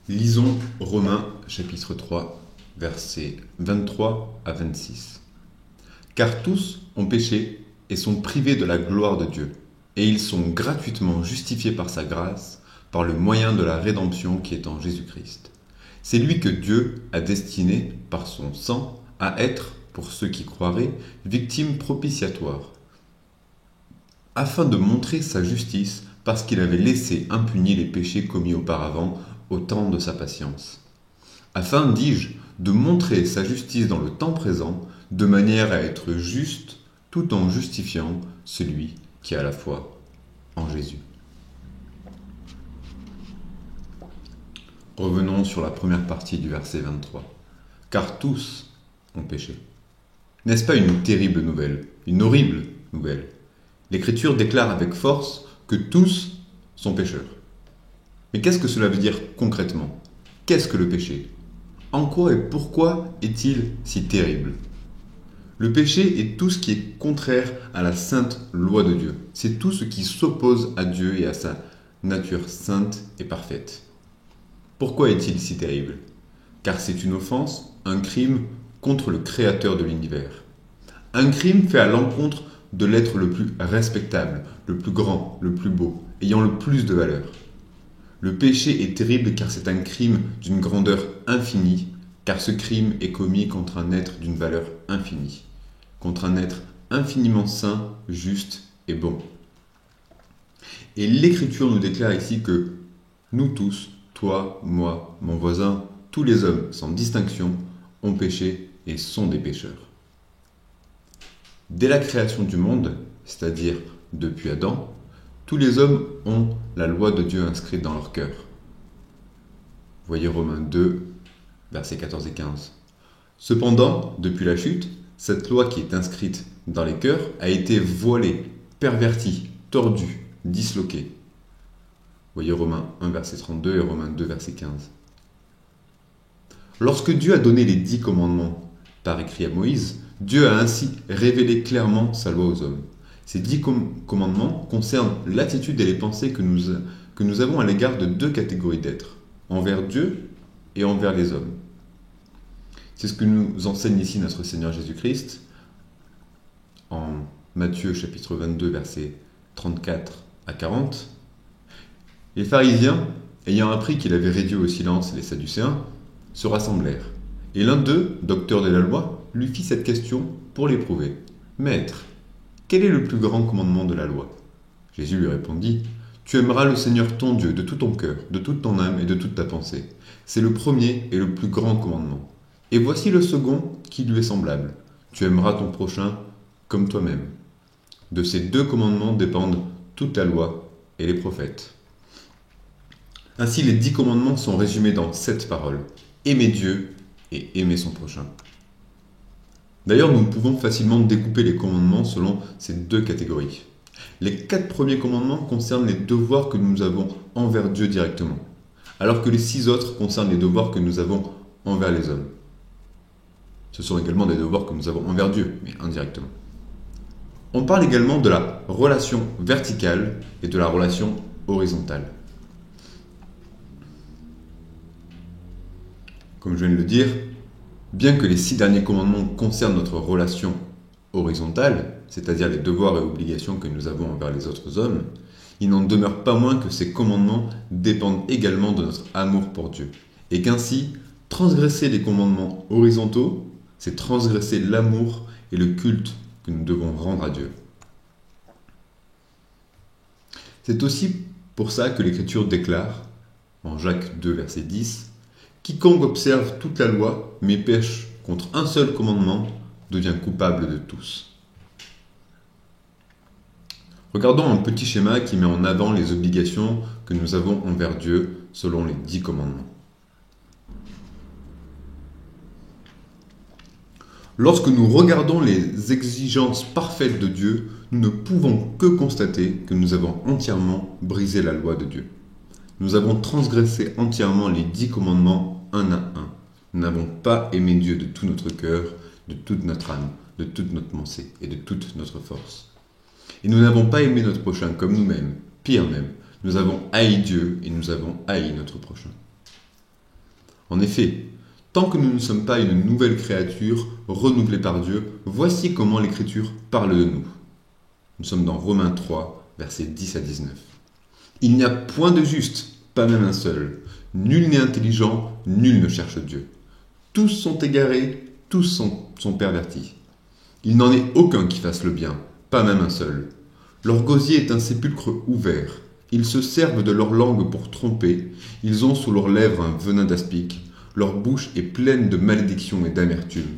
Lisons Romains chapitre 3, versets 23 à 26. Car tous ont péché et sont privés de la gloire de Dieu, et ils sont gratuitement justifiés par sa grâce, par le moyen de la rédemption qui est en Jésus-Christ. C'est lui que Dieu a destiné, par son sang, à être, pour ceux qui croiraient, victime propitiatoire, afin de montrer sa justice, parce qu'il avait laissé impunis les péchés commis auparavant au temps de sa patience. Afin, dis-je, de montrer sa justice dans le temps présent, de manière à être juste, tout en justifiant celui qui a la foi en Jésus. Revenons sur la première partie du verset 23. Car tous ont péché. N'est-ce pas une terrible nouvelle, une horrible nouvelle? L'Écriture déclare avec force que tous sont pécheurs. Mais qu'est-ce que cela veut dire concrètement? Qu'est-ce que le péché? En quoi et pourquoi est-il si terrible? Le péché est tout ce qui est contraire à la sainte loi de Dieu. C'est tout ce qui s'oppose à Dieu et à sa nature sainte et parfaite. Pourquoi est-il si terrible? Car c'est une offense, un crime contre le Créateur de l'univers. Un crime fait à l'encontre de l'être le plus respectable, le plus grand, le plus beau, ayant le plus de valeur. Le péché est terrible car c'est un crime d'une grandeur infinie, car ce crime est commis contre un être d'une valeur infinie, contre un être infiniment saint, juste et bon. Et l'Écriture nous déclare ici que nous tous, toi, moi, mon voisin, tous les hommes sans distinction, ont péché et sont des pécheurs. Dès la création du monde, c'est-à-dire depuis Adam, tous les hommes ont la loi de Dieu inscrite dans leur cœur. Voyez Romains 2, versets 14 et 15. Cependant, depuis la chute, cette loi qui est inscrite dans les cœurs a été voilée, pervertie, tordue, disloquée. Voyez Romains 1, verset 32 et Romains 2, verset 15. Lorsque Dieu a donné les 10 commandements par écrit à Moïse, Dieu a ainsi révélé clairement sa loi aux hommes. Ces 10 commandements concernent l'attitude et les pensées que nous avons à l'égard de deux catégories d'êtres, envers Dieu et envers les hommes. C'est ce que nous enseigne ici notre Seigneur Jésus-Christ en Matthieu chapitre 22, versets 34 à 40. Les pharisiens, ayant appris qu'il avait réduit au silence les sadducéens, se rassemblèrent. Et l'un d'eux, docteur de la loi, lui fit cette question pour l'éprouver. « Maître, quel est le plus grand commandement de la loi ?» Jésus lui répondit, « Tu aimeras le Seigneur ton Dieu de tout ton cœur, de toute ton âme et de toute ta pensée. C'est le premier et le plus grand commandement. Et voici le second qui lui est semblable. Tu aimeras ton prochain comme toi-même. De ces deux commandements dépendent toute la loi et les prophètes. » Ainsi, les 10 commandements sont résumés dans cette parole. Aimer Dieu et aimer son prochain. D'ailleurs, nous pouvons facilement découper les commandements selon ces deux catégories. Les 4 premiers commandements concernent les devoirs que nous avons envers Dieu directement, alors que les 6 autres concernent les devoirs que nous avons envers les hommes. Ce sont également des devoirs que nous avons envers Dieu, mais indirectement. On parle également de la relation verticale et de la relation horizontale. Comme je viens de le dire, bien que les 6 derniers commandements concernent notre relation horizontale, c'est-à-dire les devoirs et obligations que nous avons envers les autres hommes, il n'en demeure pas moins que ces commandements dépendent également de notre amour pour Dieu, et qu'ainsi, transgresser les commandements horizontaux, c'est transgresser l'amour et le culte que nous devons rendre à Dieu. C'est aussi pour ça que l'Écriture déclare, en Jacques 2, verset 10, « Quiconque observe toute la loi, mais pêche contre un seul commandement, devient coupable de tous. » Regardons un petit schéma qui met en avant les obligations que nous avons envers Dieu selon les 10 commandements. Lorsque nous regardons les exigences parfaites de Dieu, nous ne pouvons que constater que nous avons entièrement brisé la loi de Dieu. Nous avons transgressé entièrement les 10 commandements un à un. Nous n'avons pas aimé Dieu de tout notre cœur, de toute notre âme, de toute notre pensée et de toute notre force. Et nous n'avons pas aimé notre prochain comme nous-mêmes, pire même, nous avons haï Dieu et nous avons haï notre prochain. En effet, tant que nous ne sommes pas une nouvelle créature renouvelée par Dieu, voici comment l'Écriture parle de nous. Nous sommes dans Romains 3, versets 10 à 19. Il n'y a point de juste, pas même un seul. Nul n'est intelligent, nul ne cherche Dieu. Tous sont égarés, tous sont pervertis. Il n'en est aucun qui fasse le bien, pas même un seul. Leur gosier est un sépulcre ouvert. Ils se servent de leur langue pour tromper. Ils ont sous leurs lèvres un venin d'aspic. Leur bouche est pleine de malédiction et d'amertume.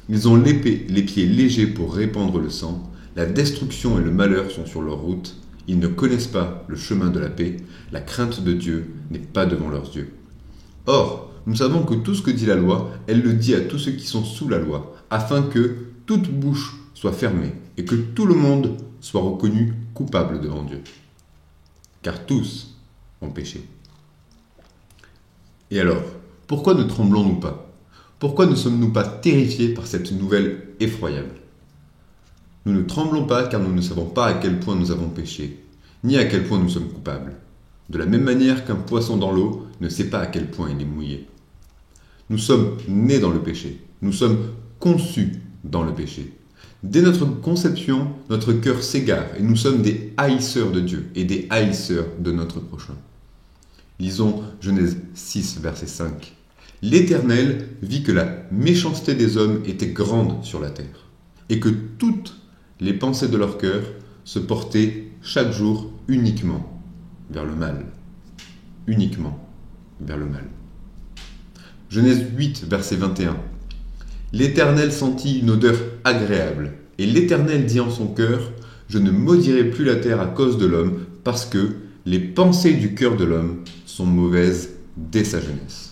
Ils ont les pieds légers pour répandre le sang. La destruction et le malheur sont sur leur route. Ils ne connaissent pas le chemin de la paix. La crainte de Dieu n'est pas devant leurs yeux. Or, nous savons que tout ce que dit la loi, elle le dit à tous ceux qui sont sous la loi, afin que toute bouche soit fermée et que tout le monde soit reconnu coupable devant Dieu. Car tous ont péché. Et alors, pourquoi ne tremblons-nous pas? Pourquoi ne sommes-nous pas terrifiés par cette nouvelle effroyable? Nous ne tremblons pas car nous ne savons pas à quel point nous avons péché, ni à quel point nous sommes coupables. De la même manière qu'un poisson dans l'eau ne sait pas à quel point il est mouillé. Nous sommes nés dans le péché. Nous sommes conçus dans le péché. Dès notre conception, notre cœur s'égare et nous sommes des haïsseurs de Dieu et des haïsseurs de notre prochain. Lisons Genèse 6, verset 5. L'Éternel vit que la méchanceté des hommes était grande sur la terre, et que toutes les pensées de leur cœur se portaient chaque jour uniquement vers le mal. Uniquement vers le mal. Genèse 8, verset 21. L'Éternel sentit une odeur agréable, et l'Éternel dit en son cœur, je ne maudirai plus la terre à cause de l'homme, parce que les pensées du cœur de l'homme sont mauvaises dès sa jeunesse.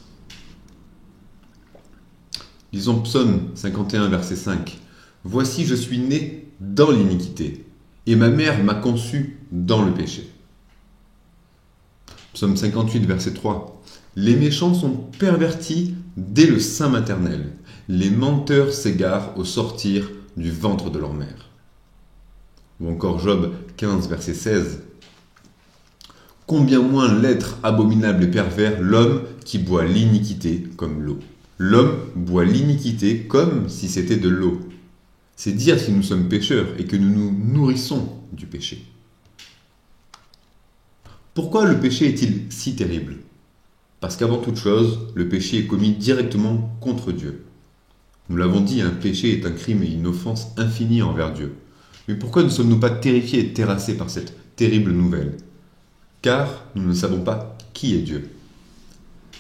Lisons Psaume 51, verset 5. Voici, je suis né dans l'iniquité, et ma mère m'a conçu dans le péché. Psaume 58, verset 3. Les méchants sont pervertis dès le sein maternel. Les menteurs s'égarent au sortir du ventre de leur mère. Ou encore Job 15, verset 16. Combien moins l'être abominable et pervers, l'homme qui boit l'iniquité comme l'eau. L'homme boit l'iniquité comme si c'était de l'eau. C'est dire si nous sommes pécheurs et que nous nous nourrissons du péché. Pourquoi le péché est-il si terrible? Parce qu'avant toute chose, le péché est commis directement contre Dieu. Nous l'avons dit, un péché est un crime et une offense infinie envers Dieu. Mais pourquoi ne sommes-nous pas terrifiés et terrassés par cette terrible nouvelle? Car nous ne savons pas qui est Dieu.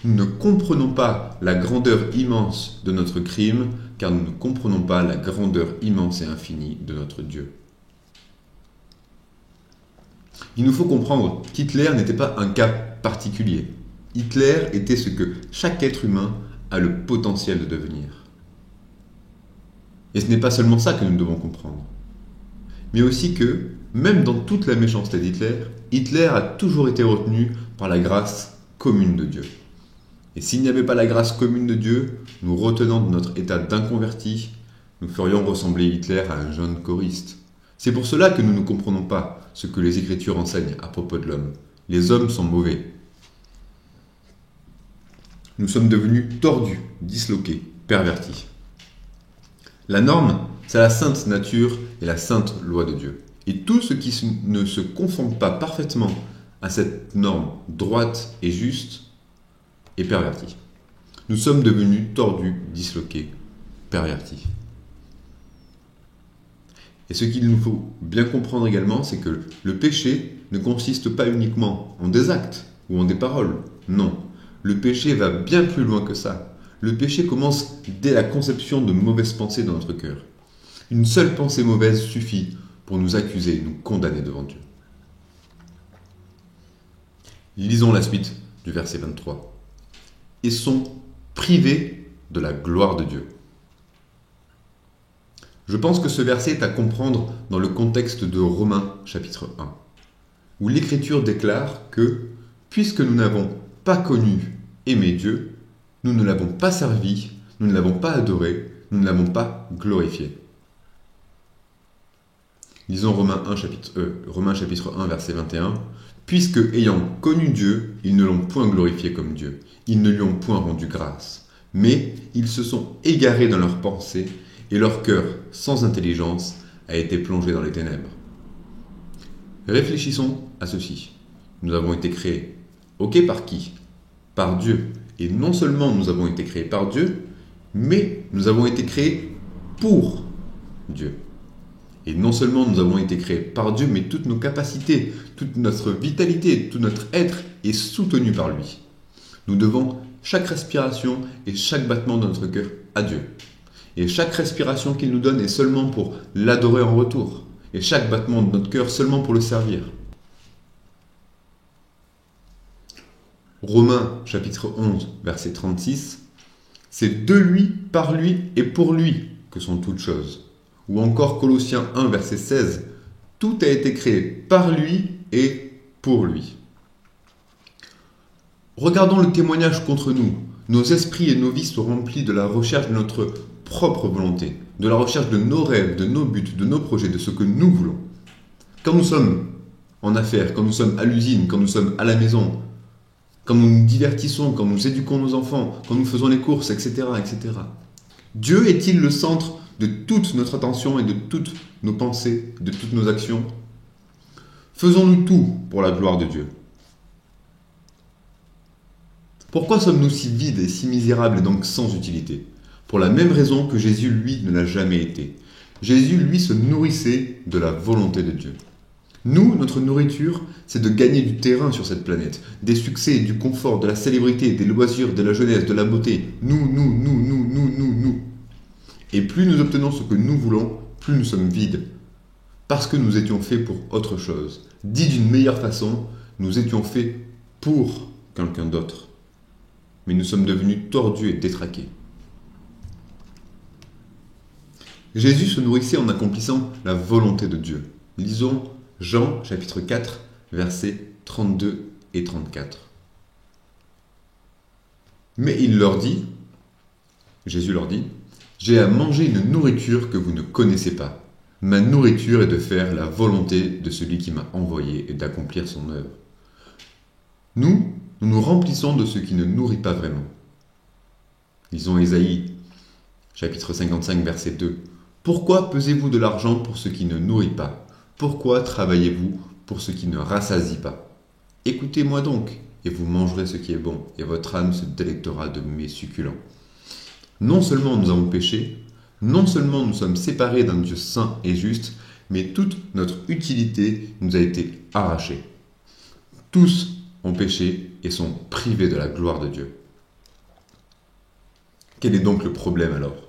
Nous ne comprenons pas la grandeur immense de notre crime, car nous ne comprenons pas la grandeur immense et infinie de notre Dieu. Il nous faut comprendre qu'Hitler n'était pas un cas particulier. Hitler était ce que chaque être humain a le potentiel de devenir. Et ce n'est pas seulement ça que nous devons comprendre, mais aussi que, même dans toute la méchanceté d'Hitler, Hitler a toujours été retenu par la grâce commune de Dieu. Et s'il n'y avait pas la grâce commune de Dieu, nous retenant de notre état d'inconverti, nous ferions ressembler Hitler à un jeune choriste. C'est pour cela que nous ne comprenons pas ce que les Écritures enseignent à propos de l'homme. Les hommes sont mauvais. Nous sommes devenus tordus, disloqués, pervertis. La norme, c'est la sainte nature et la sainte loi de Dieu. Et tout ce qui ne se conforme pas parfaitement à cette norme droite et juste est perverti. Nous sommes devenus tordus, disloqués, pervertis. Et ce qu'il nous faut bien comprendre également, c'est que le péché ne consiste pas uniquement en des actes ou en des paroles. Non, le péché va bien plus loin que ça. Le péché commence dès la conception de mauvaises pensées dans notre cœur. Une seule pensée mauvaise suffit pour nous accuser et nous condamner devant Dieu. Lisons la suite du verset 23. Et sont privés de la gloire de Dieu. Je pense que ce verset est à comprendre dans le contexte de Romains chapitre 1, où l'Écriture déclare que, puisque nous n'avons pas connu, aimé Dieu, nous ne l'avons pas servi, nous ne l'avons pas adoré, nous ne l'avons pas glorifié. Lisons Romains chapitre 1, verset 21. Puisque, ayant connu Dieu, ils ne l'ont point glorifié comme Dieu, ils ne lui ont point rendu grâce, mais ils se sont égarés dans leurs pensées, et leur cœur, sans intelligence, a été plongé dans les ténèbres. Réfléchissons à ceci. Nous avons été créés. Ok, par qui? Par Dieu. Et non seulement nous avons été créés par Dieu, mais nous avons été créés pour Dieu. Et non seulement nous avons été créés par Dieu, mais toutes nos capacités, toute notre vitalité, tout notre être est soutenu par lui. Nous devons chaque respiration et chaque battement de notre cœur à Dieu. Et chaque respiration qu'il nous donne est seulement pour l'adorer en retour. Et chaque battement de notre cœur seulement pour le servir. Romains chapitre 11, verset 36. C'est de lui, par lui et pour lui que sont toutes choses. Ou encore Colossiens 1, verset 16. Tout a été créé par lui et pour lui. Regardons le témoignage contre nous. Nos esprits et nos vies sont remplis de la recherche de notre propre volonté, de la recherche de nos rêves, de nos buts, de nos projets, de ce que nous voulons. Quand nous sommes en affaires, quand nous sommes à l'usine, quand nous sommes à la maison, quand nous nous divertissons, quand nous éduquons nos enfants, quand nous faisons les courses, etc., etc. Dieu est-il le centre de toute notre attention et de toutes nos pensées, de toutes nos actions? Faisons-nous tout pour la gloire de Dieu. Pourquoi sommes-nous si vides et si misérables et donc sans utilité? Pour la même raison que Jésus, lui, ne l'a jamais été. Jésus, lui, se nourrissait de la volonté de Dieu. Nous, notre nourriture, c'est de gagner du terrain sur cette planète, des succès, du confort, de la célébrité, des loisirs, de la jeunesse, de la beauté. Nous. Et plus nous obtenons ce que nous voulons, plus nous sommes vides. Parce que nous étions faits pour autre chose. Dit d'une meilleure façon, nous étions faits pour quelqu'un d'autre. Mais nous sommes devenus tordus et détraqués. Jésus se nourrissait en accomplissant la volonté de Dieu. Lisons Jean chapitre 4, versets 32 et 34. Mais il leur dit, Jésus leur dit, « J'ai à manger une nourriture que vous ne connaissez pas. Ma nourriture est de faire la volonté de celui qui m'a envoyé et d'accomplir son œuvre. » Nous nous remplissons de ce qui ne nourrit pas vraiment. Lisons Ésaïe chapitre 55, verset 2. « Pourquoi pesez-vous de l'argent pour ce qui ne nourrit pas? Pourquoi travaillez-vous pour ce qui ne rassasie pas? Écoutez-moi donc, et vous mangerez ce qui est bon, et votre âme se délectera de mets succulents. » Non seulement nous avons péché, non seulement nous sommes séparés d'un Dieu saint et juste, mais toute notre utilité nous a été arrachée. Tous ont péché et sont privés de la gloire de Dieu. Quel est donc le problème alors?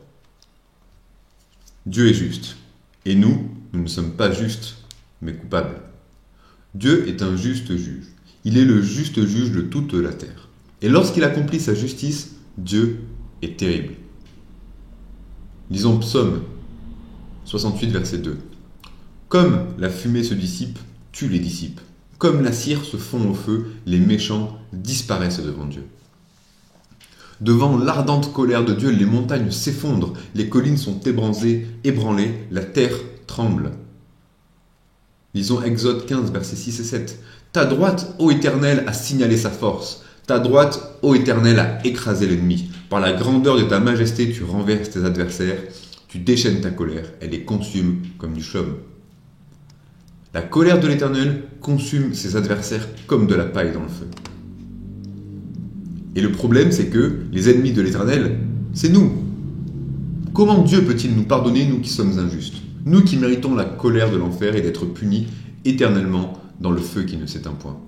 Dieu est juste, et nous ne sommes pas justes, mais coupables. Dieu est un juste juge. Il est le juste juge de toute la terre. Et lorsqu'il accomplit sa justice, Dieu est terrible. Lisons Psaume 68, verset 2. Comme la fumée se dissipe, tu les dissipes. Comme la cire se fond au feu, les méchants disparaissent devant Dieu. Devant l'ardente colère de Dieu, les montagnes s'effondrent, les collines sont ébranlées, la terre tremble. Lisons Exode 15, versets 6 et 7. Ta droite, ô Éternel, a signalé sa force. Ta droite, ô Éternel, a écrasé l'ennemi. Par la grandeur de ta majesté, tu renverses tes adversaires. Tu déchaînes ta colère, elle les consume comme du chaume. La colère de l'Éternel consume ses adversaires comme de la paille dans le feu. Et le problème, c'est que les ennemis de l'Éternel, c'est nous. Comment Dieu peut-il nous pardonner, nous qui sommes injustes? Nous qui méritons la colère de l'enfer et d'être punis éternellement dans le feu qui ne s'éteint point.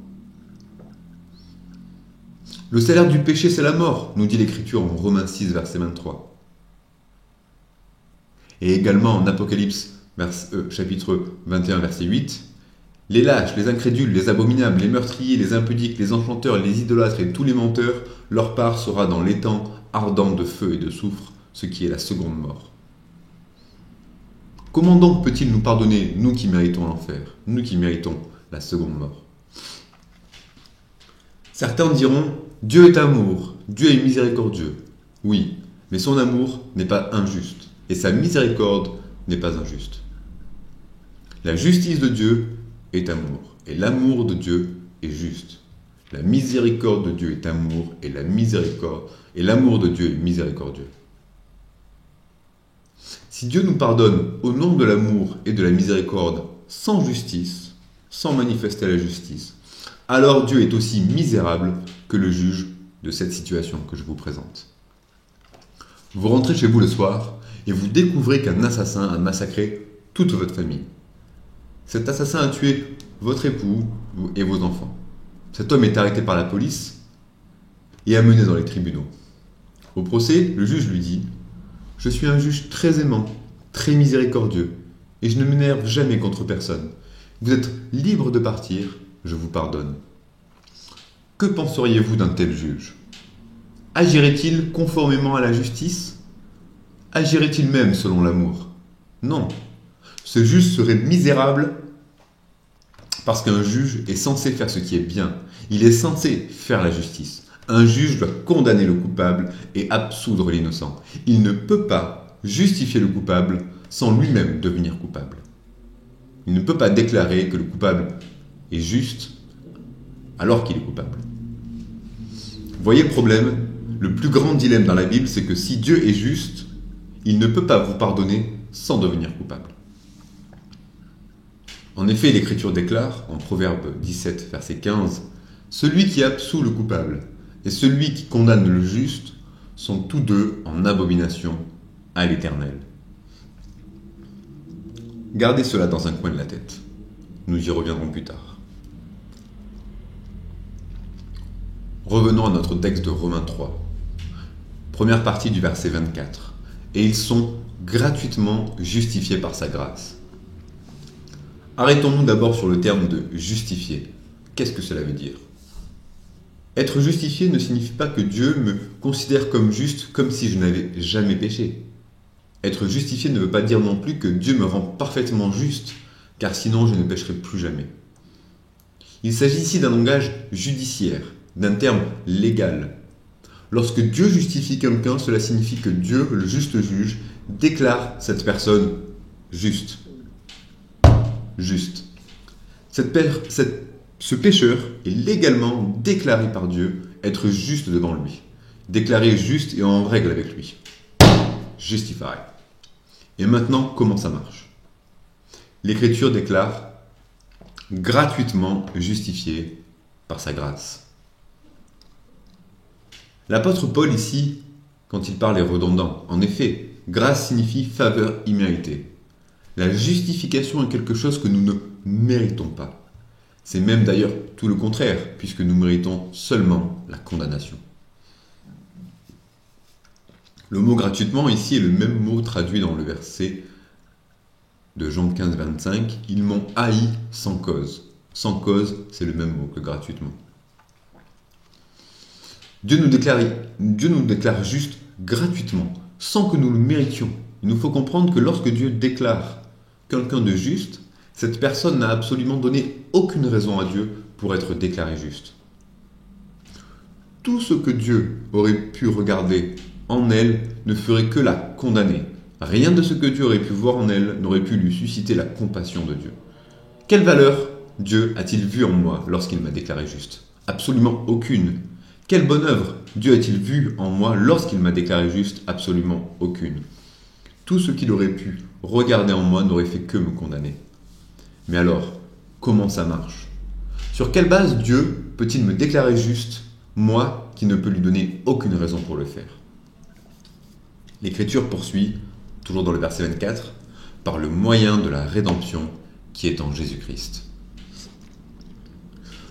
Le salaire du péché, c'est la mort, nous dit l'Écriture en Romains 6, verset 23. Et également en Apocalypse, chapitre 21, verset 8, les lâches, les incrédules, les abominables, les meurtriers, les impudiques, les enchanteurs, les idolâtres et tous les menteurs, leur part sera dans l'étang ardent de feu et de soufre, ce qui est la seconde mort. Comment donc peut-il nous pardonner, nous qui méritons l'enfer, nous qui méritons la seconde mort? Certains diront, Dieu est amour, Dieu est miséricordieux. Oui, mais son amour n'est pas injuste, et sa miséricorde n'est pas injuste. La justice de Dieu est amour, et l'amour de Dieu est juste. La miséricorde de Dieu est amour, et l'amour de Dieu est miséricordieux. Si Dieu nous pardonne au nom de l'amour et de la miséricorde sans justice, sans manifester la justice, alors Dieu est aussi misérable que le juge de cette situation que je vous présente. Vous rentrez chez vous le soir et vous découvrez qu'un assassin a massacré toute votre famille. Cet assassin a tué votre époux et vos enfants. Cet homme est arrêté par la police et amené dans les tribunaux. Au procès, le juge lui dit « Je suis un juge très aimant, très miséricordieux, et je ne m'énerve jamais contre personne. Vous êtes libre de partir, je vous pardonne. » Que penseriez-vous d'un tel juge ? Agirait-il conformément à la justice ? Agirait-il même selon l'amour ? Non. Ce juge serait misérable parce qu'un juge est censé faire ce qui est bien. Il est censé faire la justice. Un juge doit condamner le coupable et absoudre l'innocent. Il ne peut pas justifier le coupable sans lui-même devenir coupable. Il ne peut pas déclarer que le coupable est juste alors qu'il est coupable. Voyez le problème ? Le plus grand dilemme dans la Bible, c'est que si Dieu est juste, il ne peut pas vous pardonner sans devenir coupable. En effet, l'Écriture déclare, en Proverbe 17, verset 15, « Celui qui absout le coupable et celui qui condamne le juste sont tous deux en abomination à l'Éternel. » Gardez cela dans un coin de la tête. Nous y reviendrons plus tard. Revenons à notre texte de Romains 3. Première partie du verset 24. « Et ils sont gratuitement justifiés par sa grâce. » Arrêtons-nous d'abord sur le terme de « justifier ». Qu'est-ce que cela veut dire ? Être justifié ne signifie pas que Dieu me considère comme juste comme si je n'avais jamais péché. Être justifié ne veut pas dire non plus que Dieu me rend parfaitement juste, car sinon je ne pécherai plus jamais. Il s'agit ici d'un langage judiciaire, d'un terme légal. Lorsque Dieu justifie quelqu'un, cela signifie que Dieu, le juste juge, déclare cette personne juste. Juste. Ce pécheur est légalement déclaré par Dieu être juste devant lui. Déclaré juste et en règle avec lui. Justifié. Et maintenant, comment ça marche ? L'Écriture déclare gratuitement justifié par sa grâce. L'apôtre Paul ici, quand il parle, est redondant. En effet, grâce signifie faveur imméritée. La justification est quelque chose que nous ne méritons pas. C'est même d'ailleurs tout le contraire, puisque nous méritons seulement la condamnation. Le mot gratuitement ici est le même mot traduit dans le verset de Jean 15, 25. Ils m'ont haï sans cause. Sans cause, c'est le même mot que gratuitement. Dieu nous déclare juste gratuitement, sans que nous le méritions. Il nous faut comprendre que lorsque Dieu déclare quelqu'un de juste, cette personne n'a absolument donné aucune raison à Dieu pour être déclarée juste. Tout ce que Dieu aurait pu regarder en elle ne ferait que la condamner. Rien de ce que Dieu aurait pu voir en elle n'aurait pu lui susciter la compassion de Dieu. Quelle valeur Dieu a-t-il vu en moi lorsqu'il m'a déclaré juste ? Absolument aucune. Quelle bonne œuvre Dieu a-t-il vu en moi lorsqu'il m'a déclaré juste ? Absolument aucune. Tout ce qu'il aurait pu regarder en moi n'aurait fait que me condamner. Mais alors, comment ça marche ? Sur quelle base Dieu peut-il me déclarer juste, moi qui ne peux lui donner aucune raison pour le faire ? L'Écriture poursuit, toujours dans le verset 24, par le moyen de la rédemption qui est en Jésus-Christ.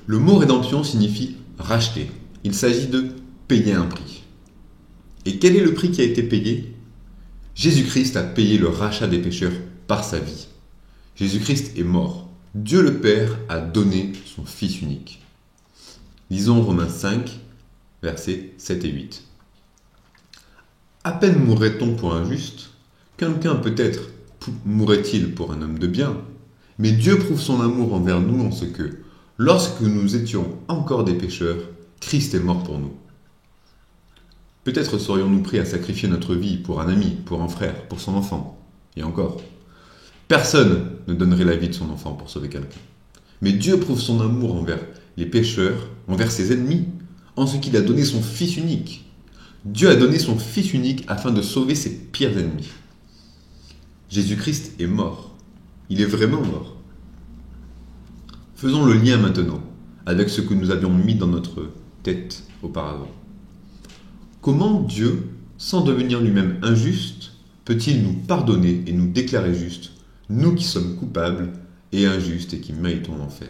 Le mot rédemption signifie racheter. Il s'agit de payer un prix. Et quel est le prix qui a été payé ? Jésus-Christ a payé le rachat des pécheurs par sa vie. Jésus-Christ est mort. Dieu le Père a donné son Fils unique. Lisons Romains 5, versets 7 et 8. À peine mourrait-on pour un juste, quelqu'un peut-être mourrait-il pour un homme de bien, mais Dieu prouve son amour envers nous en ce que, lorsque nous étions encore des pécheurs, Christ est mort pour nous. Peut-être serions-nous prêts à sacrifier notre vie pour un ami, pour un frère, pour son enfant, et encore. Personne ne donnerait la vie de son enfant pour sauver quelqu'un. Mais Dieu prouve son amour envers les pécheurs, envers ses ennemis, en ce qu'il a donné son Fils unique. Dieu a donné son Fils unique afin de sauver ses pires ennemis. Jésus-Christ est mort. Il est vraiment mort. Faisons le lien maintenant avec ce que nous avions mis dans notre tête auparavant. Comment Dieu, sans devenir lui-même injuste, peut-il nous pardonner et nous déclarer justes, nous qui sommes coupables et injustes et qui méritons l'enfer?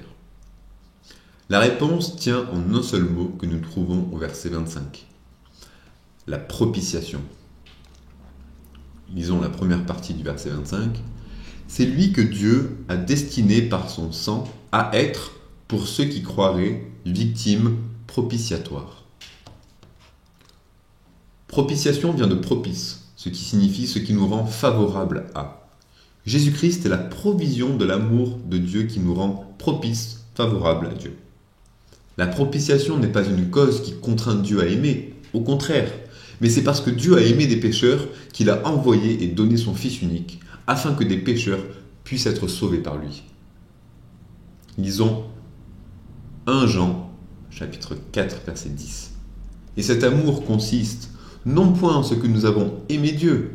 La réponse tient en un seul mot que nous trouvons au verset 25. La propitiation. Lisons la première partie du verset 25. C'est lui que Dieu a destiné par son sang à être, pour ceux qui croiraient, victime propitiatoire. Propitiation vient de propice, ce qui signifie ce qui nous rend favorable à. Jésus-Christ est la provision de l'amour de Dieu qui nous rend propice, favorable à Dieu. La propitiation n'est pas une cause qui contraint Dieu à aimer, au contraire, mais c'est parce que Dieu a aimé des pécheurs qu'il a envoyé et donné son Fils unique, afin que des pécheurs puissent être sauvés par lui. Lisons 1 Jean, chapitre 4, verset 10. Et cet amour consiste non point en ce que nous avons aimé Dieu,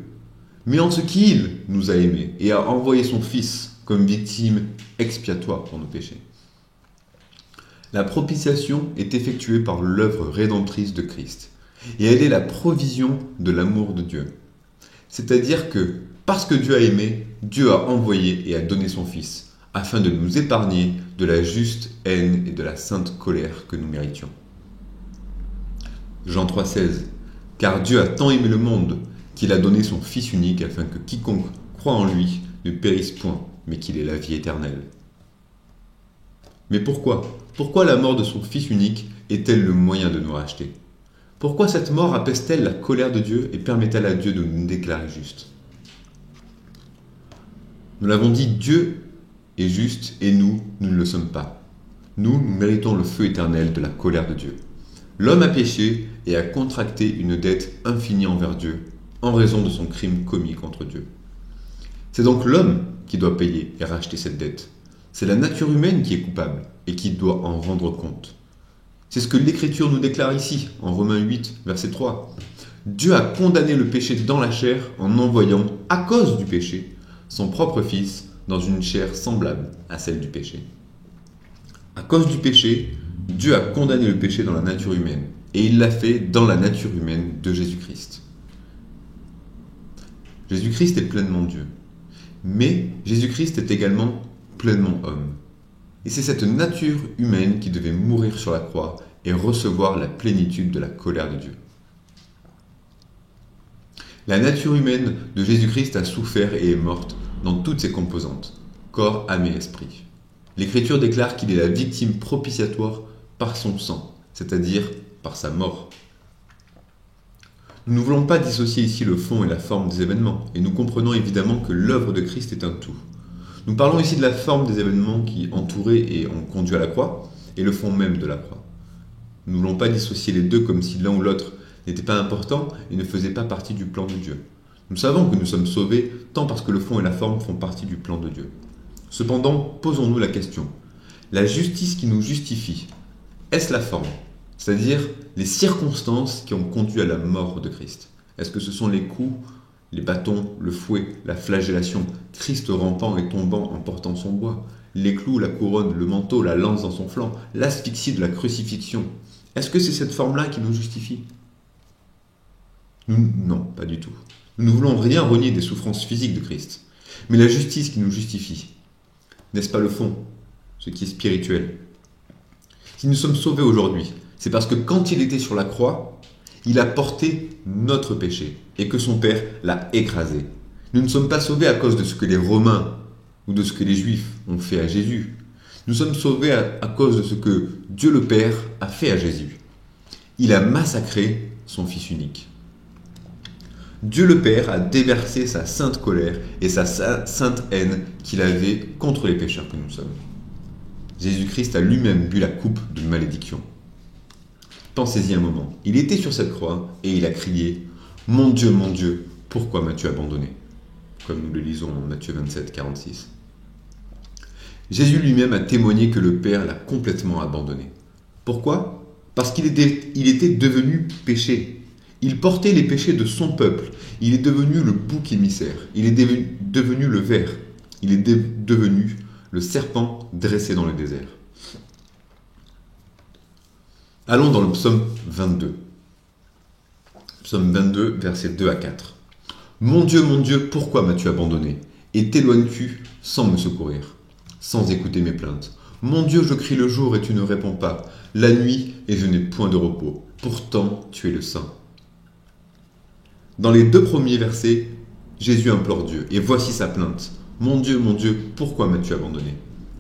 mais en ce qu'il nous a aimés et a envoyé son Fils comme victime expiatoire pour nos péchés. La propitiation est effectuée par l'œuvre rédemptrice de Christ, et elle est la provision de l'amour de Dieu. C'est-à-dire que, parce que Dieu a aimé, Dieu a envoyé et a donné son Fils, afin de nous épargner de la juste haine et de la sainte colère que nous méritions. Jean 3,16. Car Dieu a tant aimé le monde qu'il a donné son Fils unique afin que quiconque croit en lui ne périsse point, mais qu'il ait la vie éternelle. Mais pourquoi? Pourquoi la mort de son Fils unique est-elle le moyen de nous racheter? Pourquoi cette mort apaise-t-elle la colère de Dieu et permet-elle à Dieu de nous déclarer justes? Nous l'avons dit, Dieu est juste et nous ne le sommes pas. Nous méritons le feu éternel de la colère de Dieu. L'homme a péché et a contracté une dette infinie envers Dieu en raison de son crime commis contre Dieu. C'est donc l'homme qui doit payer et racheter cette dette. C'est la nature humaine qui est coupable et qui doit en rendre compte. C'est ce que l'Écriture nous déclare ici, en Romains 8, verset 3. Dieu a condamné le péché dans la chair en envoyant, à cause du péché, son propre Fils dans une chair semblable à celle du péché. À cause du péché, Dieu a condamné le péché dans la nature humaine, et il l'a fait dans la nature humaine de Jésus-Christ. Jésus-Christ est pleinement Dieu, mais Jésus-Christ est également pleinement homme. Et c'est cette nature humaine qui devait mourir sur la croix et recevoir la plénitude de la colère de Dieu. La nature humaine de Jésus-Christ a souffert et est morte dans toutes ses composantes, corps, âme et esprit. L'Écriture déclare qu'il est la victime propitiatoire par son sang, c'est-à-dire par sa mort. Nous ne voulons pas dissocier ici le fond et la forme des événements, et nous comprenons évidemment que l'œuvre de Christ est un tout. Nous parlons ici de la forme des événements qui entouraient et ont conduit à la croix, et le fond même de la croix. Nous ne voulons pas dissocier les deux comme si l'un ou l'autre n'était pas important et ne faisait pas partie du plan de Dieu. Nous savons que nous sommes sauvés tant parce que le fond et la forme font partie du plan de Dieu. Cependant, posons-nous la question. La justice qui nous justifie, est-ce la forme? C'est-à-dire les circonstances qui ont conduit à la mort de Christ? Est-ce que ce sont les coups, les bâtons, le fouet, la flagellation, Christ rampant et tombant en portant son bois, les clous, la couronne, le manteau, la lance dans son flanc, l'asphyxie de la crucifixion? Est-ce que c'est cette forme-là qui nous justifie? Non, pas du tout. Nous ne voulons rien renier des souffrances physiques de Christ, mais la justice qui nous justifie, n'est-ce pas le fond, ce qui est spirituel? Si nous sommes sauvés aujourd'hui, c'est parce que quand il était sur la croix, il a porté notre péché et que son Père l'a écrasé. Nous ne sommes pas sauvés à cause de ce que les Romains ou de ce que les Juifs ont fait à Jésus. Nous sommes sauvés à cause de ce que Dieu le Père a fait à Jésus. Il a massacré son Fils unique. Dieu le Père a déversé sa sainte colère et sa sainte haine qu'il avait contre les pécheurs que nous sommes. Jésus-Christ a lui-même bu la coupe de malédiction. Pensez-y un moment. Il était sur cette croix et il a crié « Mon Dieu, pourquoi m'as-tu abandonné ?» comme nous le lisons en Matthieu 27, 46. Jésus lui-même a témoigné que le Père l'a complètement abandonné. Pourquoi ? Parce qu'il était devenu péché. Il portait les péchés de son peuple. Il est devenu le bouc émissaire. Il est devenu le ver. Il est devenu le serpent dressé dans le désert. Allons dans le psaume 22. Psaume 22, versets 2 à 4. Mon Dieu, pourquoi m'as-tu abandonné ? Et t'éloignes-tu sans me secourir, sans écouter mes plaintes ? Mon Dieu, je crie le jour et tu ne réponds pas, la nuit et je n'ai point de repos. Pourtant, tu es le Saint. Dans les 2 premiers versets, Jésus implore Dieu, et voici sa plainte. Mon Dieu, pourquoi m'as-tu abandonné ?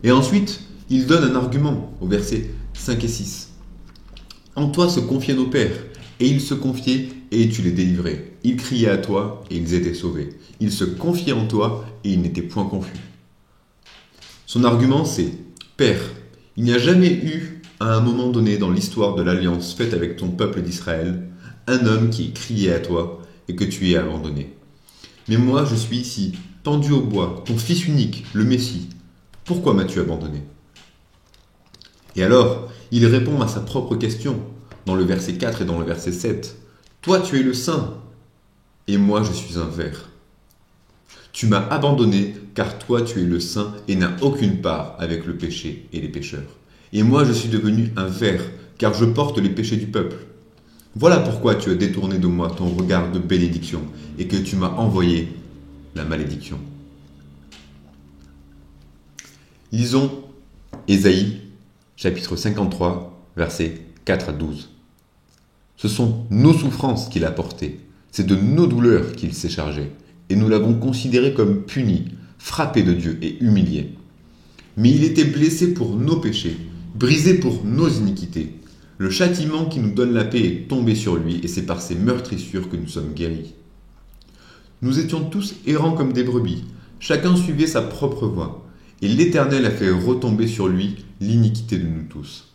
Et ensuite, il donne un argument au versets 5 et 6. En toi se confiaient nos pères, et ils se confiaient, et tu les délivrais. Ils criaient à toi, et ils étaient sauvés. Ils se confiaient en toi, et ils n'étaient point confus. Son argument, c'est « Père, il n'y a jamais eu, à un moment donné dans l'histoire de l'alliance faite avec ton peuple d'Israël, un homme qui ait crié à toi, et que tu aies abandonné. Mais moi, je suis ici, pendu au bois, ton fils unique, le Messie. Pourquoi m'as-tu abandonné ?» Et alors, il répond à sa propre question, dans le verset 4 et dans le verset 7. « Toi, tu es le Saint, et moi, je suis un ver. Tu m'as abandonné, car toi, tu es le Saint et n'as aucune part avec le péché et les pécheurs. Et moi, je suis devenu un ver, car je porte les péchés du peuple. Voilà pourquoi tu as détourné de moi ton regard de bénédiction et que tu m'as envoyé la malédiction. » Lisons Ésaïe, chapitre 53, versets 4 à 12. Ce sont nos souffrances qu'il a portées, c'est de nos douleurs qu'il s'est chargé, et nous l'avons considéré comme puni, frappé de Dieu et humilié. Mais il était blessé pour nos péchés, brisé pour nos iniquités. Le châtiment qui nous donne la paix est tombé sur lui, et c'est par ses meurtrissures que nous sommes guéris. Nous étions tous errants comme des brebis, chacun suivait sa propre voie, et l'Éternel a fait retomber sur lui l'iniquité de nous tous.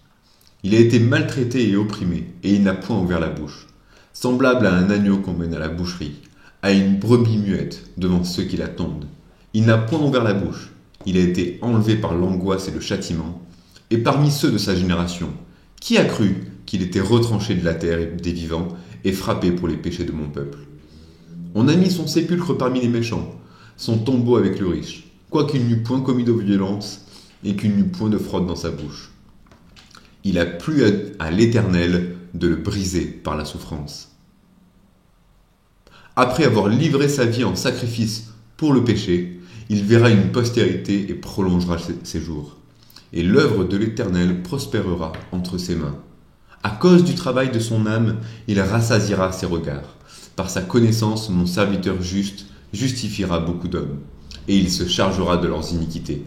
Il a été maltraité et opprimé, et il n'a point ouvert la bouche, semblable à un agneau qu'on mène à la boucherie, à une brebis muette devant ceux qui la tondent. Il n'a point ouvert la bouche, il a été enlevé par l'angoisse et le châtiment, et parmi ceux de sa génération, qui a cru qu'il était retranché de la terre et des vivants et frappé pour les péchés de mon peuple ? On a mis son sépulcre parmi les méchants, son tombeau avec le riche, quoiqu'il n'eût point commis de violence et qu'il n'eût point de fraude dans sa bouche. Il a plu à l'Éternel de le briser par la souffrance. Après avoir livré sa vie en sacrifice pour le péché, il verra une postérité et prolongera ses jours. Et l'œuvre de l'Éternel prospérera entre ses mains. À cause du travail de son âme, il rassasiera ses regards. Par sa connaissance, mon serviteur juste justifiera beaucoup d'hommes, et il se chargera de leurs iniquités.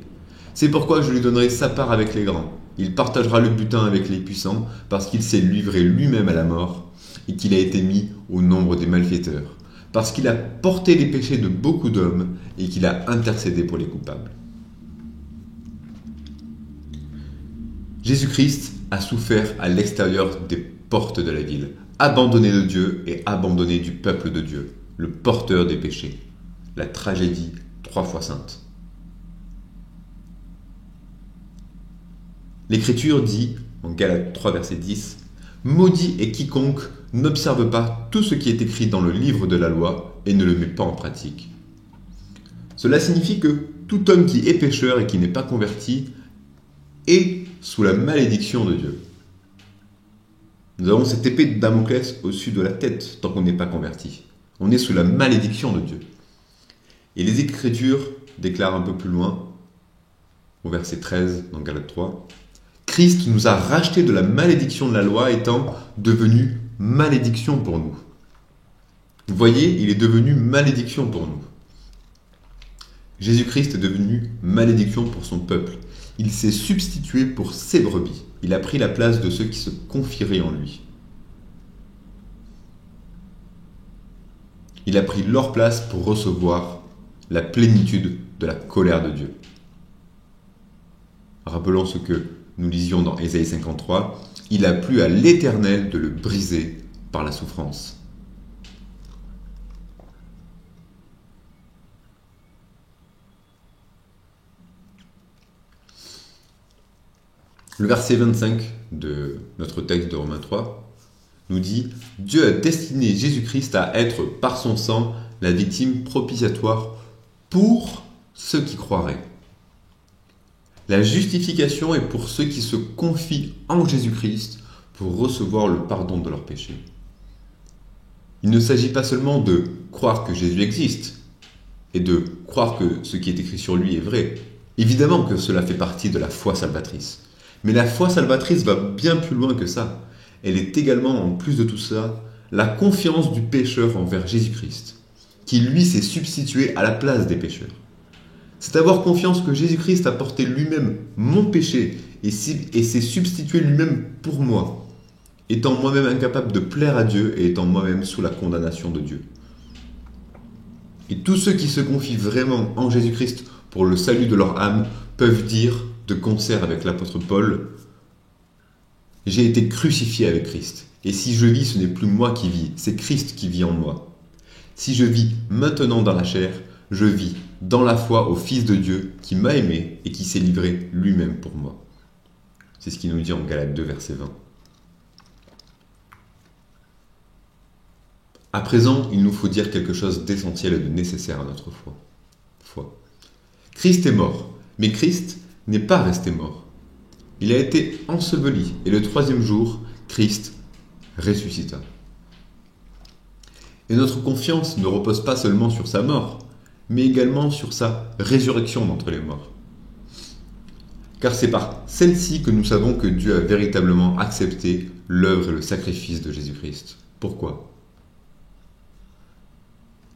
C'est pourquoi je lui donnerai sa part avec les grands. Il partagera le butin avec les puissants, parce qu'il s'est livré lui-même à la mort, et qu'il a été mis au nombre des malfaiteurs, parce qu'il a porté les péchés de beaucoup d'hommes, et qu'il a intercédé pour les coupables. Jésus-Christ a souffert à l'extérieur des portes de la ville, abandonné de Dieu et abandonné du peuple de Dieu, le porteur des péchés. La tragédie 3 fois sainte. L'Écriture dit, en Galates 3, verset 10, « Maudit est quiconque n'observe pas tout ce qui est écrit dans le livre de la loi et ne le met pas en pratique. » Cela signifie que tout homme qui est pécheur et qui n'est pas converti est sous la malédiction de Dieu. Nous avons cette épée de Damoclès au-dessus de la tête tant qu'on n'est pas converti. On est sous la malédiction de Dieu. Et les Écritures déclarent un peu plus loin, au verset 13 dans Galates 3, « Christ nous a rachetés de la malédiction de la loi étant devenu malédiction pour nous. » Vous voyez, il est devenu malédiction pour nous. Jésus-Christ est devenu malédiction pour son peuple. Il s'est substitué pour ses brebis. Il a pris la place de ceux qui se confieraient en lui. Il a pris leur place pour recevoir la plénitude de la colère de Dieu. Rappelons ce que nous lisions dans Ésaïe 53. Il a plu à l'Éternel de le briser par la souffrance. Le verset 25 de notre texte de Romains 3 nous dit « Dieu a destiné Jésus-Christ à être, par son sang, la victime propitiatoire pour ceux qui croiraient. » La justification est pour ceux qui se confient en Jésus-Christ pour recevoir le pardon de leurs péchés. Il ne s'agit pas seulement de croire que Jésus existe et de croire que ce qui est écrit sur lui est vrai. Évidemment que cela fait partie de la foi salvatrice. Mais la foi salvatrice va bien plus loin que ça. Elle est également, en plus de tout ça, la confiance du pécheur envers Jésus-Christ, qui lui s'est substitué à la place des pécheurs. C'est avoir confiance que Jésus-Christ a porté lui-même mon péché et s'est substitué lui-même pour moi, étant moi-même incapable de plaire à Dieu et étant moi-même sous la condamnation de Dieu. Et tous ceux qui se confient vraiment en Jésus-Christ pour le salut de leur âme peuvent dire, de concert avec l'apôtre Paul, « J'ai été crucifié avec Christ, et si je vis, ce n'est plus moi qui vis, c'est Christ qui vit en moi. Si je vis maintenant dans la chair, je vis dans la foi au Fils de Dieu qui m'a aimé et qui s'est livré lui-même pour moi. » C'est ce qu'il nous dit en Galates 2, verset 20. À présent, il nous faut dire quelque chose d'essentiel et de nécessaire à notre foi. Christ est mort, mais Christ n'est pas resté mort. Il a été enseveli et le troisième jour, Christ ressuscita. Et notre confiance ne repose pas seulement sur sa mort, mais également sur sa résurrection d'entre les morts. Car c'est par celle-ci que nous savons que Dieu a véritablement accepté l'œuvre et le sacrifice de Jésus-Christ. Pourquoi ?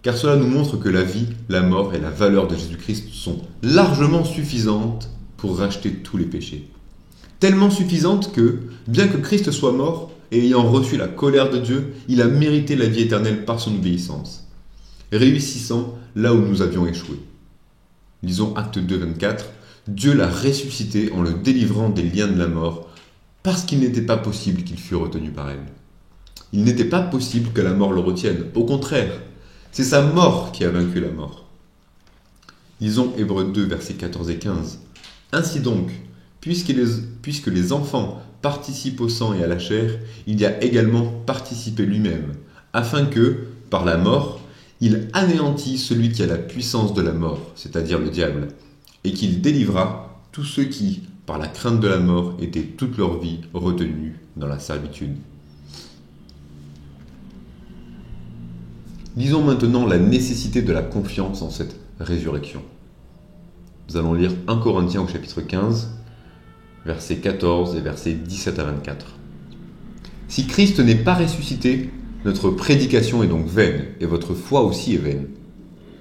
Car cela nous montre que la vie, la mort et la valeur de Jésus-Christ sont largement suffisantes pour racheter tous les péchés. Tellement suffisantes que, bien que Christ soit mort et ayant reçu la colère de Dieu, il a mérité la vie éternelle par son obéissance, réussissant là où nous avions échoué. Lisons Acte 2, 24. Dieu l'a ressuscité en le délivrant des liens de la mort, parce qu'il n'était pas possible qu'il fût retenu par elle. Il n'était pas possible que la mort le retienne. Au contraire, c'est sa mort qui a vaincu la mort. Lisons Hébreux 2, versets 14 et 15. Ainsi donc, puisque les enfants participent au sang et à la chair, il y a également participé lui-même, afin que, par la mort, il anéantit celui qui a la puissance de la mort, c'est-à-dire le diable, et qu'il délivra tous ceux qui, par la crainte de la mort, étaient toute leur vie retenus dans la servitude. Lisons maintenant la nécessité de la confiance en cette résurrection. Nous allons lire 1 Corinthiens au chapitre 15, versets 14 et versets 17 à 24. « Si Christ n'est pas ressuscité, notre prédication est donc vaine, et votre foi aussi est vaine.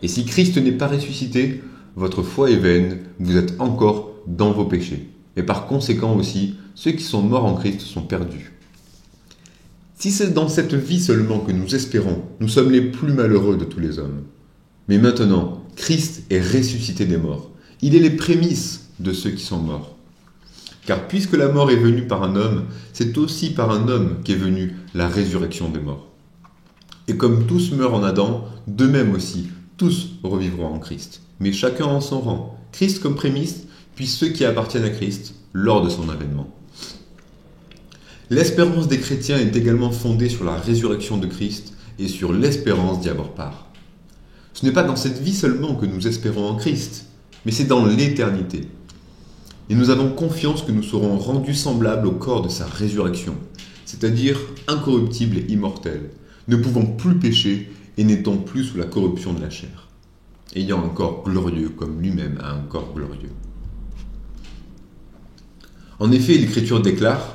Et si Christ n'est pas ressuscité, votre foi est vaine, vous êtes encore dans vos péchés. Et par conséquent aussi, ceux qui sont morts en Christ sont perdus. Si c'est dans cette vie seulement que nous espérons, nous sommes les plus malheureux de tous les hommes. Mais maintenant, Christ est ressuscité des morts. Il est les prémices de ceux qui sont morts. Car puisque la mort est venue par un homme, c'est aussi par un homme qu'est venue la résurrection des morts. Et comme tous meurent en Adam, de même aussi, tous revivront en Christ. Mais chacun en son rang. Christ comme prémisse, puis ceux qui appartiennent à Christ lors de son avènement. L'espérance des chrétiens est également fondée sur la résurrection de Christ et sur l'espérance d'y avoir part. Ce n'est pas dans cette vie seulement que nous espérons en Christ, mais c'est dans l'éternité. Et nous avons confiance que nous serons rendus semblables au corps de sa résurrection, c'est-à-dire incorruptibles et immortels, ne pouvant plus pécher et n'étant plus sous la corruption de la chair, ayant un corps glorieux comme lui-même a un corps glorieux. En effet, l'Écriture déclare,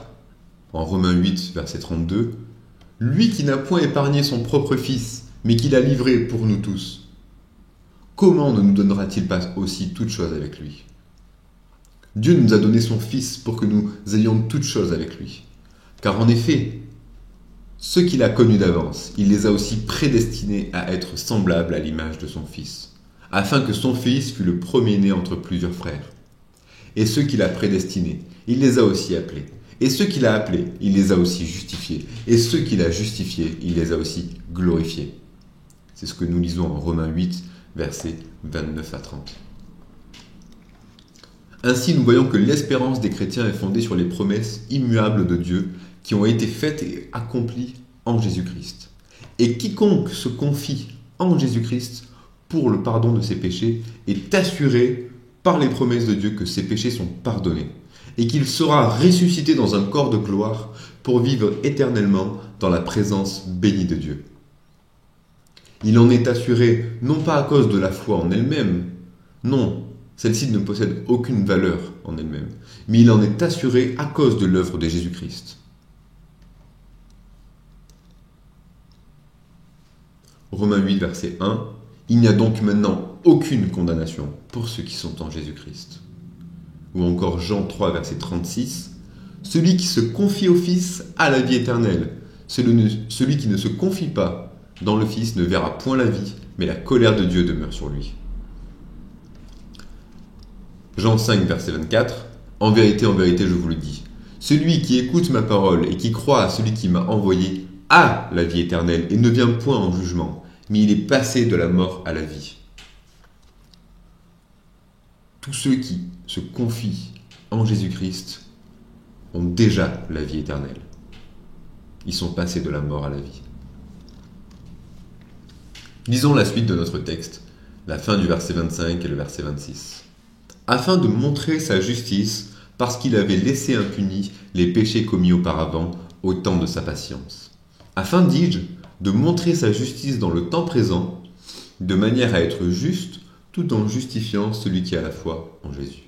en Romains 8, verset 32, « Lui qui n'a point épargné son propre Fils, mais qui l'a livré pour nous tous, comment ne nous donnera-t-il pas aussi toutes choses avec lui ?» Dieu nous a donné son Fils pour que nous ayons toutes choses avec lui. Car en effet, ceux qu'il a connus d'avance, il les a aussi prédestinés à être semblables à l'image de son Fils, afin que son Fils fût le premier-né entre plusieurs frères. Et ceux qu'il a prédestinés, il les a aussi appelés. Et ceux qu'il a appelés, il les a aussi justifiés. Et ceux qu'il a justifiés, il les a aussi glorifiés. C'est ce que nous lisons en Romains 8, versets 29 à 30. Ainsi, nous voyons que l'espérance des chrétiens est fondée sur les promesses immuables de Dieu qui ont été faites et accomplies en Jésus-Christ. Et quiconque se confie en Jésus-Christ pour le pardon de ses péchés est assuré par les promesses de Dieu que ses péchés sont pardonnés et qu'il sera ressuscité dans un corps de gloire pour vivre éternellement dans la présence bénie de Dieu. Il en est assuré non pas à cause de la foi en elle-même, non, celle-ci ne possède aucune valeur en elle-même, mais il en est assuré à cause de l'œuvre de Jésus-Christ. Romains 8, verset 1, « Il n'y a donc maintenant aucune condamnation pour ceux qui sont en Jésus-Christ. » Ou encore Jean 3, verset 36, « Celui qui se confie au Fils a la vie éternelle. Celui qui ne se confie pas dans le Fils ne verra point la vie, mais la colère de Dieu demeure sur lui. » Jean 5, verset 24, « En vérité, je vous le dis, celui qui écoute ma parole et qui croit à celui qui m'a envoyé a la vie éternelle et ne vient point en jugement, mais il est passé de la mort à la vie. » Tous ceux qui se confient en Jésus-Christ ont déjà la vie éternelle. Ils sont passés de la mort à la vie. Lisons la suite de notre texte, la fin du verset 25 et le verset 26. « Afin de montrer sa justice, parce qu'il avait laissé impunis les péchés commis auparavant au temps de sa patience. Afin, dis-je, de montrer sa justice dans le temps présent, de manière à être juste, tout en justifiant celui qui a la foi en Jésus. »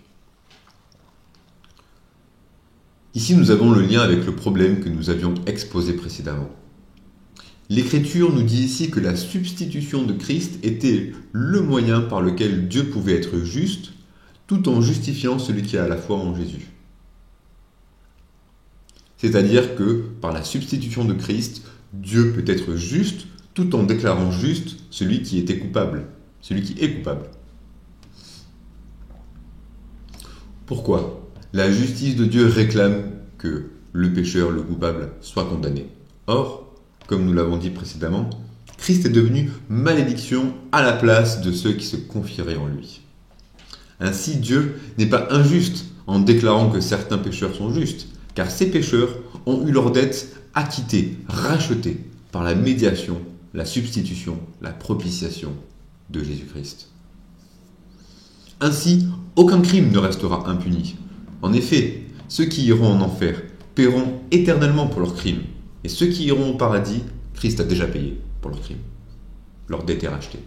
Ici, nous avons le lien avec le problème que nous avions exposé précédemment. L'Écriture nous dit ici que la substitution de Christ était le moyen par lequel Dieu pouvait être juste, tout en justifiant celui qui a la foi en Jésus. C'est-à-dire que, par la substitution de Christ, Dieu peut être juste, tout en déclarant juste celui qui était coupable, celui qui est coupable. Pourquoi ? La justice de Dieu réclame que le pécheur, le coupable, soit condamné. Or, comme nous l'avons dit précédemment, Christ est devenu malédiction à la place de ceux qui se confieraient en lui. Ainsi, Dieu n'est pas injuste en déclarant que certains pécheurs sont justes, car ces pécheurs ont eu leurs dettes acquittées, rachetées par la médiation, la substitution, la propitiation de Jésus-Christ. Ainsi, aucun crime ne restera impuni. En effet, ceux qui iront en enfer paieront éternellement pour leurs crimes, et ceux qui iront au paradis, Christ a déjà payé pour leurs crimes. Leur dette est rachetée.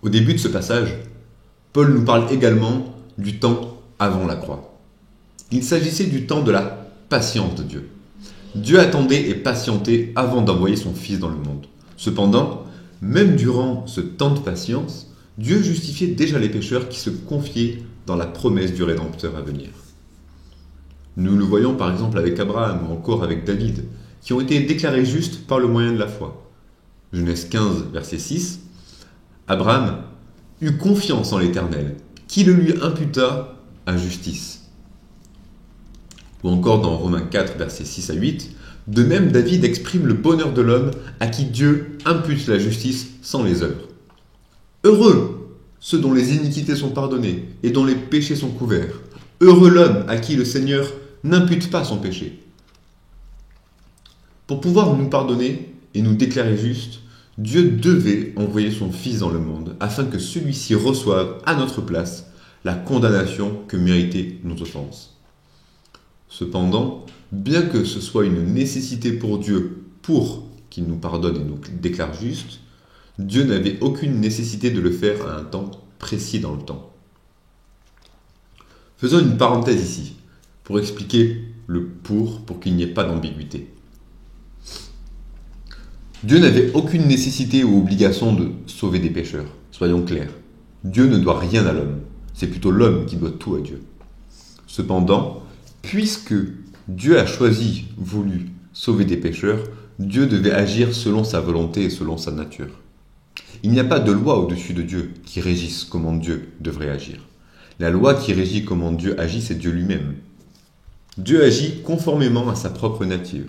Au début de ce passage, Paul nous parle également du temps avant la croix. Il s'agissait du temps de la patience de Dieu. Dieu attendait et patientait avant d'envoyer son Fils dans le monde. Cependant, même durant ce temps de patience, Dieu justifiait déjà les pécheurs qui se confiaient dans la promesse du Rédempteur à venir. Nous le voyons par exemple avec Abraham ou encore avec David, qui ont été déclarés justes par le moyen de la foi. Genèse 15, verset 6, Abraham eut confiance en l'Éternel, qui le lui imputa à justice. Ou encore dans Romains 4, versets 6 à 8, de même David exprime le bonheur de l'homme à qui Dieu impute la justice sans les œuvres. Heureux ceux dont les iniquités sont pardonnées et dont les péchés sont couverts. Heureux l'homme à qui le Seigneur n'impute pas son péché. Pour pouvoir nous pardonner et nous déclarer justes, Dieu devait envoyer son Fils dans le monde afin que celui-ci reçoive à notre place la condamnation que méritaient nos offenses. Cependant, bien que ce soit une nécessité pour Dieu pour qu'il nous pardonne et nous déclare justes, Dieu n'avait aucune nécessité de le faire à un temps précis dans le temps. Faisons une parenthèse ici, pour expliquer le pour qu'il n'y ait pas d'ambiguïté. Dieu n'avait aucune nécessité ou obligation de sauver des pécheurs, soyons clairs. Dieu ne doit rien à l'homme, c'est plutôt l'homme qui doit tout à Dieu. Cependant, puisque Dieu a voulu sauver des pécheurs, Dieu devait agir selon sa volonté et selon sa nature. Il n'y a pas de loi au-dessus de Dieu qui régisse comment Dieu devrait agir. La loi qui régit comment Dieu agit, c'est Dieu lui-même. Dieu agit conformément à sa propre nature.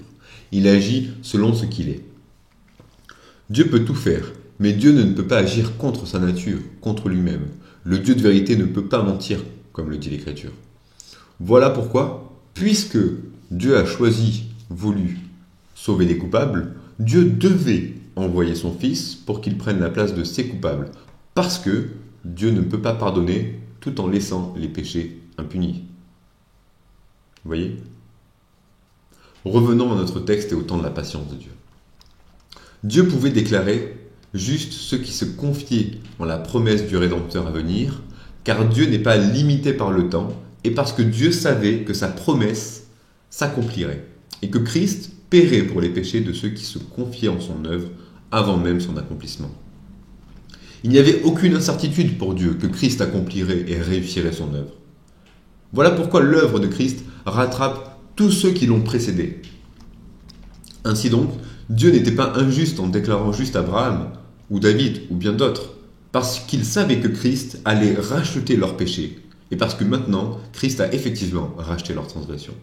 Il agit selon ce qu'il est. Dieu peut tout faire, mais Dieu ne peut pas agir contre sa nature, contre lui-même. Le Dieu de vérité ne peut pas mentir, comme le dit l'Écriture. Voilà pourquoi, puisque Dieu a voulu sauver les coupables, Dieu devait envoyer son Fils pour qu'il prenne la place de ces coupables, parce que Dieu ne peut pas pardonner tout en laissant les péchés impunis. Vous voyez ? Revenons à notre texte et au temps de la patience de Dieu. Dieu pouvait déclarer juste ceux qui se confiaient en la promesse du Rédempteur à venir, car Dieu n'est pas limité par le temps, et parce que Dieu savait que sa promesse s'accomplirait, et que Christ paierait pour les péchés de ceux qui se confiaient en son œuvre avant même son accomplissement. Il n'y avait aucune incertitude pour Dieu que Christ accomplirait et réussirait son œuvre. Voilà pourquoi l'œuvre de Christ rattrape tous ceux qui l'ont précédé. Ainsi donc, Dieu n'était pas injuste en déclarant juste Abraham, ou David, ou bien d'autres, parce qu'il savait que Christ allait racheter leurs péchés, et parce que maintenant, Christ a effectivement racheté leurs transgressions.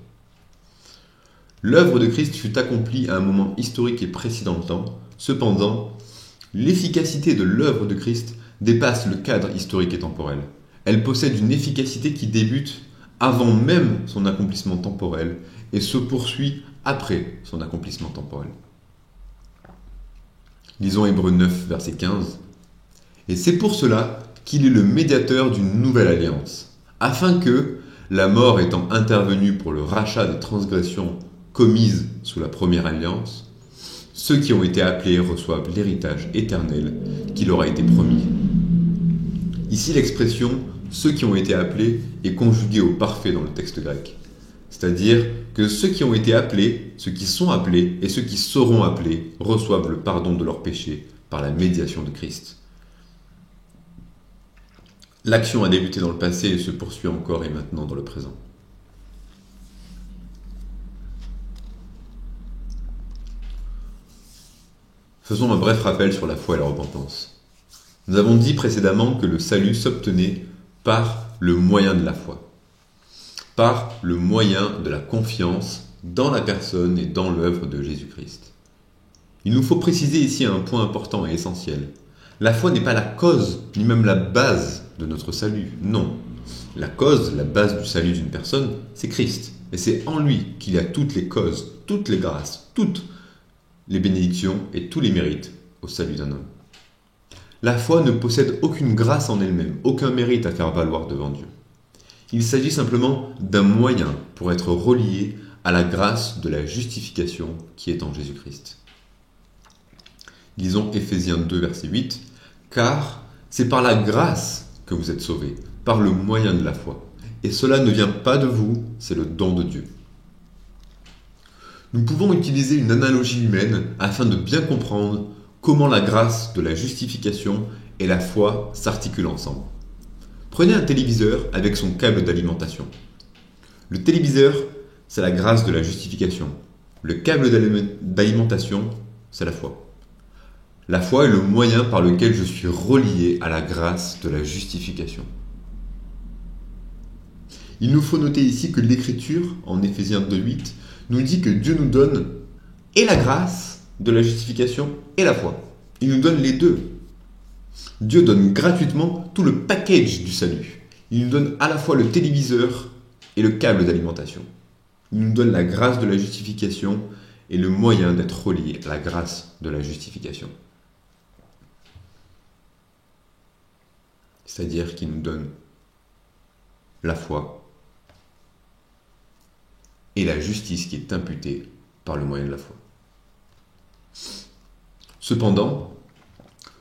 L'œuvre de Christ fut accomplie à un moment historique et précis dans le temps. Cependant, l'efficacité de l'œuvre de Christ dépasse le cadre historique et temporel. Elle possède une efficacité qui débute avant même son accomplissement temporel et se poursuit après son accomplissement temporel. Lisons Hébreux 9, verset 15. « Et c'est pour cela qu'il est le médiateur d'une nouvelle alliance, afin que, la mort étant intervenue pour le rachat des transgressions commises sous la première alliance, ceux qui ont été appelés reçoivent l'héritage éternel qui leur a été promis. » Ici, l'expression « ceux qui ont été appelés » est conjuguée au parfait dans le texte grec. C'est-à-dire que ceux qui ont été appelés, ceux qui sont appelés et ceux qui seront appelés reçoivent le pardon de leurs péchés par la médiation de Christ. L'action a débuté dans le passé et se poursuit encore et maintenant dans le présent. Faisons un bref rappel sur la foi et la repentance. Nous avons dit précédemment que le salut s'obtenait par le moyen de la foi, par le moyen de la confiance dans la personne et dans l'œuvre de Jésus-Christ. Il nous faut préciser ici un point important et essentiel. La foi n'est pas la cause, ni même la base de notre salut. Non. La cause, la base du salut d'une personne, c'est Christ. Et c'est en lui qu'il y a toutes les causes, toutes les grâces, toutes les bénédictions et tous les mérites au salut d'un homme. La foi ne possède aucune grâce en elle-même, aucun mérite à faire valoir devant Dieu. Il s'agit simplement d'un moyen pour être relié à la grâce de la justification qui est en Jésus-Christ. Lisons Éphésiens 2, verset 8. « Car c'est par la grâce que vous êtes sauvés, par le moyen de la foi. Et cela ne vient pas de vous, c'est le don de Dieu. » Nous pouvons utiliser une analogie humaine afin de bien comprendre comment la grâce de la justification et la foi s'articulent ensemble. Prenez un téléviseur avec son câble d'alimentation. Le téléviseur, c'est la grâce de la justification. Le câble d'alimentation, c'est la foi. La foi est le moyen par lequel je suis relié à la grâce de la justification. Il nous faut noter ici que l'Écriture, en Éphésiens 2,8, nous dit que Dieu nous donne et la grâce de la justification et la foi. Il nous donne les deux. Dieu donne gratuitement tout le package du salut. Il nous donne à la fois le téléviseur et le câble d'alimentation. Il nous donne la grâce de la justification et le moyen d'être relié à la grâce de la justification. C'est-à-dire qu'il nous donne la foi et la justice qui est imputée par le moyen de la foi. Cependant,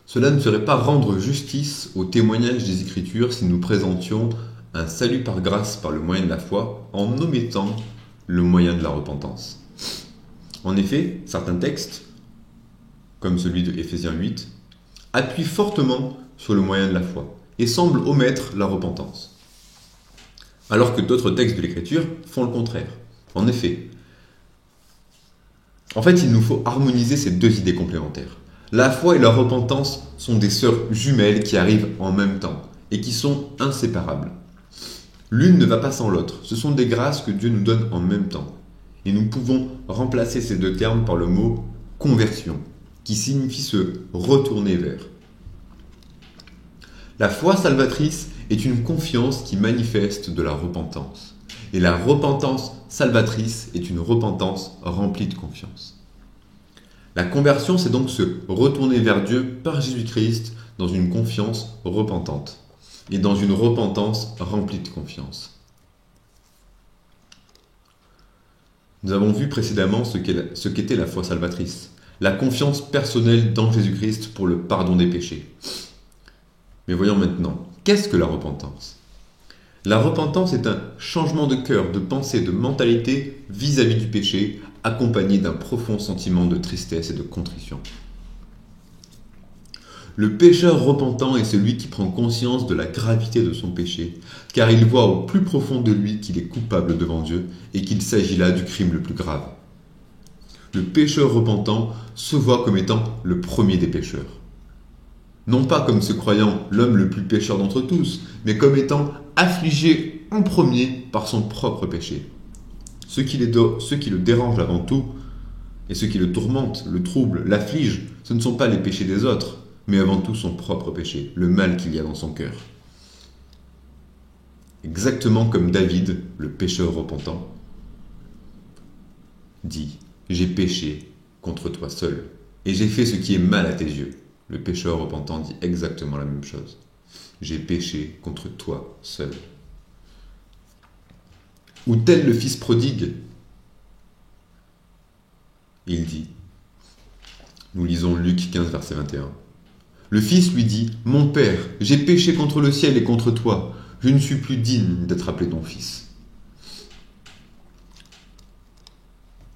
cela ne serait pas rendre justice au témoignage des Écritures si nous présentions un salut par grâce par le moyen de la foi en omettant le moyen de la repentance. En effet, certains textes, comme celui de Éphésiens 8, appuient fortement sur le moyen de la foi et semblent omettre la repentance. Alors que d'autres textes de l'Écriture font le contraire. En effet, il nous faut harmoniser ces deux idées complémentaires. La foi et la repentance sont des sœurs jumelles qui arrivent en même temps et qui sont inséparables. L'une ne va pas sans l'autre. Ce sont des grâces que Dieu nous donne en même temps. Et nous pouvons remplacer ces deux termes par le mot « conversion » qui signifie se retourner vers. La foi salvatrice est une confiance qui manifeste de la repentance. Et la repentance salvatrice est une repentance remplie de confiance. La conversion, c'est donc se retourner vers Dieu par Jésus-Christ dans une confiance repentante et dans une repentance remplie de confiance. Nous avons vu précédemment ce qu'était la foi salvatrice, la confiance personnelle dans Jésus-Christ pour le pardon des péchés. Mais voyons maintenant, qu'est-ce que la repentance ? La repentance est un changement de cœur, de pensée, de mentalité vis-à-vis du péché, accompagné d'un profond sentiment de tristesse et de contrition. Le pécheur repentant est celui qui prend conscience de la gravité de son péché, car il voit au plus profond de lui qu'il est coupable devant Dieu et qu'il s'agit là du crime le plus grave. Le pécheur repentant se voit comme étant le premier des pécheurs. Non pas comme se croyant l'homme le plus pécheur d'entre tous, mais comme étant affligé en premier par son propre péché. Ce qui le dérange avant tout, et ce qui le tourmente, le trouble, l'afflige, ce ne sont pas les péchés des autres, mais avant tout son propre péché, le mal qu'il y a dans son cœur. Exactement comme David, le pécheur repentant, dit « J'ai péché contre toi seul, et j'ai fait ce qui est mal à tes yeux ». Le pécheur repentant dit exactement la même chose. « J'ai péché contre toi seul ». Ou tel le fils prodigue, il dit, nous lisons Luc 15, verset 21. Le fils lui dit, « Mon père, j'ai péché contre le ciel et contre toi. Je ne suis plus digne d'être appelé ton fils. »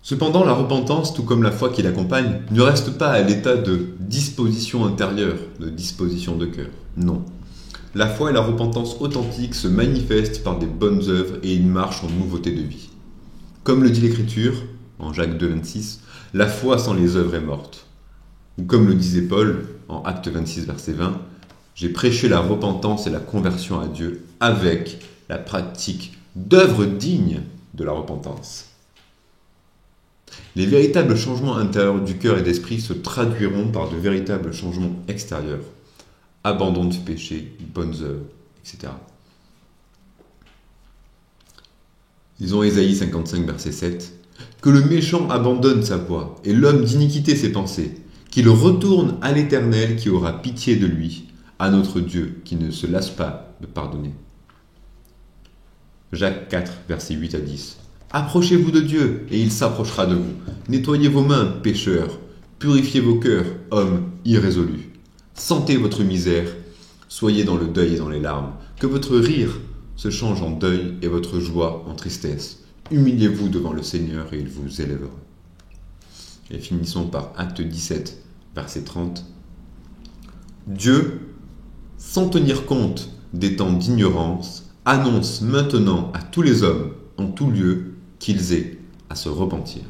Cependant, la repentance, tout comme la foi qui l'accompagne, ne reste pas à l'état de disposition intérieure, de disposition de cœur. Non. La foi et la repentance authentique se manifestent par des bonnes œuvres et une marche en nouveauté de vie. Comme le dit l'Écriture, en Jacques 2, 26, « La foi sans les œuvres est morte. » Ou comme le disait Paul, en Actes 26, verset 20, « J'ai prêché la repentance et la conversion à Dieu avec la pratique d'œuvres dignes de la repentance. » Les véritables changements intérieurs du cœur et d'esprit se traduiront par de véritables changements extérieurs. Abandon du péché, bonnes œuvres, etc. Lisons Ésaïe 55, verset 7. « Que le méchant abandonne sa voie, et l'homme d'iniquité ses pensées, qu'il retourne à l'Éternel qui aura pitié de lui, à notre Dieu qui ne se lasse pas de pardonner. » Jacques 4, verset 8 à 10. « Approchez-vous de Dieu, et il s'approchera de vous. Nettoyez vos mains, pécheurs. Purifiez vos cœurs, hommes irrésolus. Sentez votre misère, soyez dans le deuil et dans les larmes. Que votre rire se change en deuil et votre joie en tristesse. Humiliez-vous devant le Seigneur et il vous élèvera. » Et finissons par Acte 17, verset 30. « Dieu, sans tenir compte des temps d'ignorance, annonce maintenant à tous les hommes, en tout lieu, qu'ils aient à se repentir. »